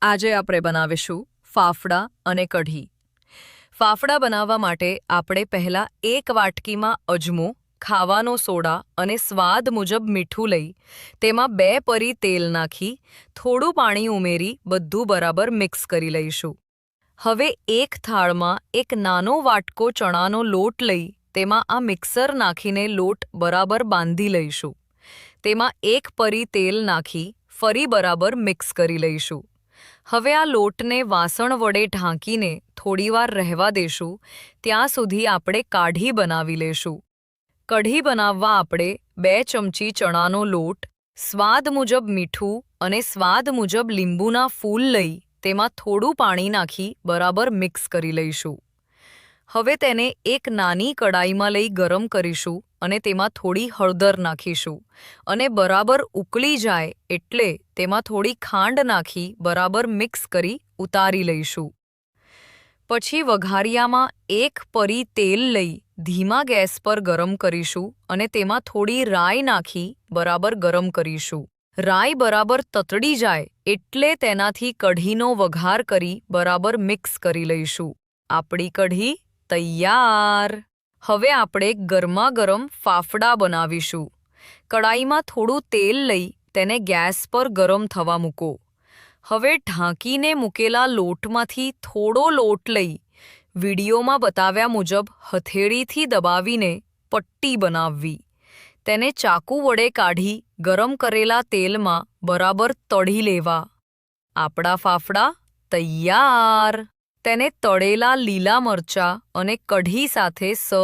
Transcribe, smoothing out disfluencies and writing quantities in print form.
આજે આપણે બનાવીશું ફાફડા અને કઢી। ફાફડા બનાવવા માટે આપણે પહેલાં એક વાટકીમાં અજમો, ખાવાનો સોડા અને સ્વાદ મુજબ મીઠું લઈ તેમાં 2 પરી તેલ નાખી થોડું પાણી ઉમેરી બધું બરાબર મિક્સ કરી લઈશું। હવે એક થાળમાં એક નાનો વાટકો ચણાનો લોટ લઈ તેમાં આ મિક્સર નાખીને લોટ બરાબર બાંધી લઈશું। તેમાં 1 પરી તેલ નાખી ફરી બરાબર મિક્સ કરી લઈશું। હવે આ લોટને વાસણ વડે ઢાંકીને થોડીવાર રહેવા દેશું, ત્યાં સુધી આપણે કાઢી બનાવી લેશું। કઢી બનાવવા આપણે 2 ચમચી ચણાનો લોટ, સ્વાદ મુજબ મીઠું અને સ્વાદ મુજબ લીંબુના ફૂલ લઈ તેમાં થોડું પાણી નાખી બરાબર મિક્સ કરી લઈશું। હવે તેને એક નાની કડાઈમાં લઈ ગરમ કરીશું અને તેમાં થોડી હળદર નાખીશું અને બરાબર ઉકળી જાય એટલે તેમાં થોડી ખાંડ નાખી બરાબર મિક્સ કરી ઉતારી લઈશું। પછી વઘારિયામાં 1 પરી તેલ લઈ ધીમા ગેસ પર ગરમ કરીશું અને તેમાં થોડી રાઈ નાખી બરાબર ગરમ કરીશું। રાઈ બરાબર તતડી જાય એટલે તેનાથી કઢીનો વઘાર કરી બરાબર મિક્સ કરી લઈશું। આપણી કઢી તૈયાર। હવે આપણે ગરમા ગરમ ફાફડા બનાવીશું। કડાઈમાં થોડું તેલ લઈ તેને ગેસ પર ગરમ થવા મૂકો। હવે ઢાંકીને મૂકેલા લોટમાંથી થોડો લોટ લઈ વિડીયોમાં બતાવ્યા મુજબ હથેળીથી દબાવીને પટ્ટી બનાવવી। તેને ચાકુ વડે કાઢી ગરમ કરેલા તેલમાં બરાબર તળી લેવા। આપણા ફાફડા તૈયાર। તેને તળેલા લીલા મરચાં અને કઢી સાથે સર્વ